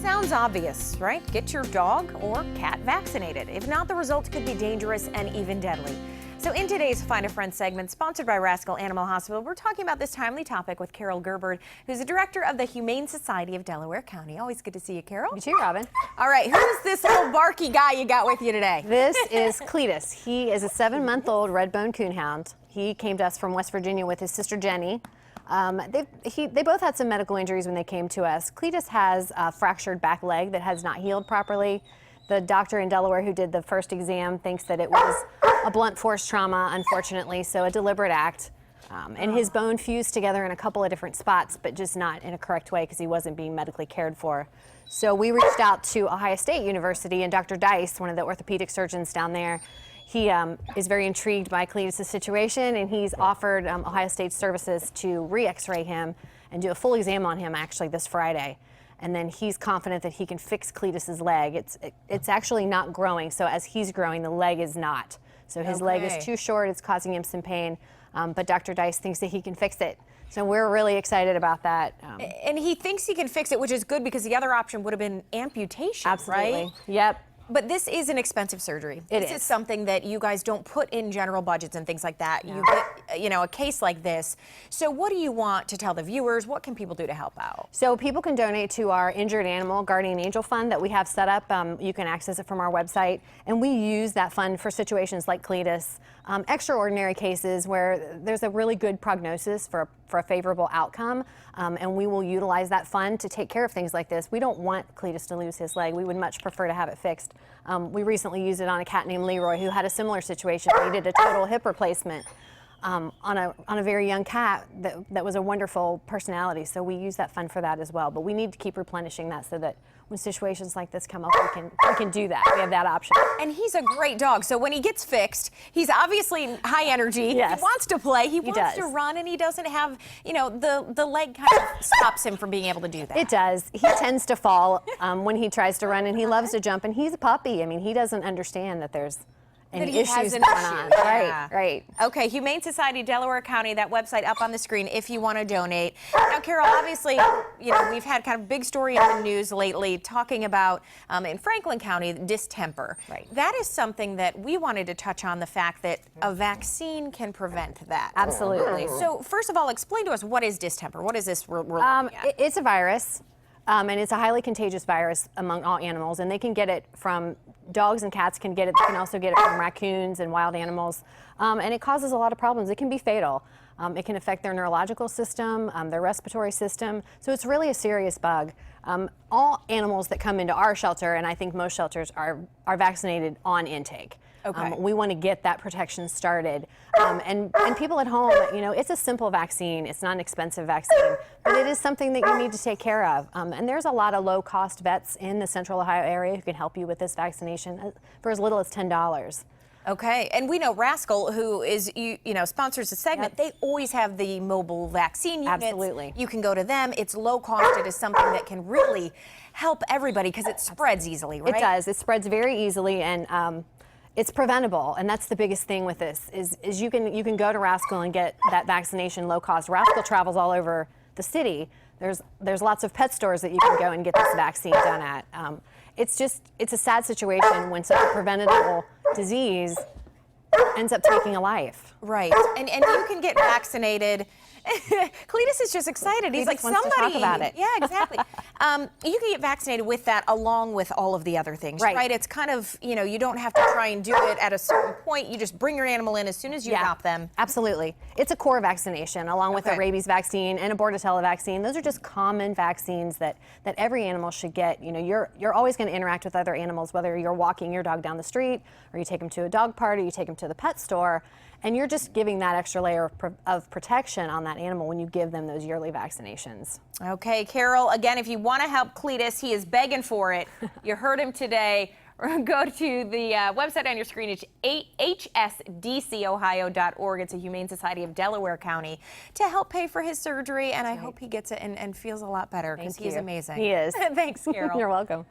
Sounds obvious, right? Get your dog or cat vaccinated. If not, the results could be dangerous and even deadly. So in today's Find a Friend segment, sponsored by Rascal Animal Hospital, we're talking about this timely topic with Carol Gerberd, who's the director of the Humane Society of Delaware County. Always good to see you, Carol. You too, Robin. All right, who's this little barky guy you got with you today? This is Cletus. He is a 7-month-old red-bone coonhound. He came to us from West Virginia with his sister Jenny. They both had some medical injuries when they came to us. Cletus has a fractured back leg that has not healed properly. The doctor in Delaware who did the first exam thinks that it was a blunt force trauma, unfortunately, so a deliberate act. And his bone fused together in a couple of different spots, but just not in a correct way because he wasn't being medically cared for. So we reached out to Ohio State University, and Dr. Dice, one of the orthopedic surgeons down there, he is very intrigued by Cletus' situation, and he's offered Ohio State services to re-x-ray him and do a full exam on him actually this Friday. And then he's confident that he can fix Cletus' leg. It's actually not growing, so as he's growing, the leg is not. So his leg is too short, it's causing him some pain, but Dr. Dice thinks that he can fix it. So we're really excited about that. And he thinks he can fix it, which is good because the other option would have been amputation, Absolutely. right? Yep. But this is an expensive surgery. This is something that you guys don't put in general budgets and things like that. No. You get, a case like this. So what do you want to tell the viewers? What can people do to help out? So people can donate to our Injured Animal Guardian Angel Fund that we have set up. You can access it from our website. And we use that fund for situations like Cletus, extraordinary cases where there's a really good prognosis for a favorable outcome. And we will utilize that fund to take care of things like this. We don't want Cletus to lose his leg. We would much prefer to have it fixed. We recently used it on a cat named Leroy who had a similar situation. He did a total hip replacement on a very young cat that was a wonderful personality. So we use that fund for that as well. But we need to keep replenishing that so that when situations like this come up, we can do that. We have that option. And he's a great dog. So when he gets fixed, he's obviously high energy. Yes. He wants to play. He wants to run, and he doesn't have, the leg kind of stops him from being able to do that. It does. He tends to fall when he tries to run, and he loves to jump, and he's a puppy. I mean, he doesn't understand that there's any issues going on. Yeah. Right. Okay, Humane Society, Delaware County, that website up on the screen if you want to donate. Now, Carol, obviously, we've had kind of big story in the news lately talking about, in Franklin County, distemper. Right. That is something that we wanted to touch on, the fact that a vaccine can prevent that. Absolutely. So, first of all, explain to us, what is distemper? What is this we're looking at? It's a virus. And it's a highly contagious virus among all animals, and they can get it from dogs, and cats can get it. They can also get it from raccoons and wild animals, and it causes a lot of problems. It can be fatal. It can affect their neurological system, their respiratory system, so it's really a serious bug. All animals that come into our shelter, and I think most shelters, are vaccinated on intake. Okay. We want to get that protection started. And people at home, it's a simple vaccine. It's not an expensive vaccine, but it is something that you need to take care of. And there's a lot of low-cost vets in the Central Ohio area who can help you with this vaccination for as little as $10. Okay, and we know Rascal, who is, sponsors the segment, They always have the mobile vaccine units. Absolutely. You can go to them. It's low cost. It is something that can really help everybody because it spreads easily, right? It does. It spreads very easily, and it's preventable, and that's the biggest thing with this, is you can go to Rascal and get that vaccination low cost. Rascal travels all over the city. There's lots of pet stores that you can go and get this vaccine done at. It's a sad situation when such a preventable disease ends up taking a life. Right, and you can get vaccinated. Cletus is just excited. He's like, wants somebody. to talk about it. Yeah, exactly. You can get vaccinated with that along with all of the other things, right? It's kind of, you don't have to try and do it at a certain point. You just bring your animal in as soon as you adopt them. Absolutely. It's a core vaccination along with a rabies vaccine and a Bordetella vaccine. Those are just common vaccines that every animal should get. You're always going to interact with other animals, whether you're walking your dog down the street or you take them to a dog park or you take them to the pet store. And you're just giving that extra layer of protection on that animal when you give them those yearly vaccinations. Okay, Carol, again, if you want to help Cletus, he is begging for it. You heard him today. Go to the website on your screen. It's hsdcohio.org. It's a Humane Society of Delaware County to help pay for his surgery. And I hope he gets it and feels a lot better because he's amazing. He is. Thanks, Carol. You're welcome.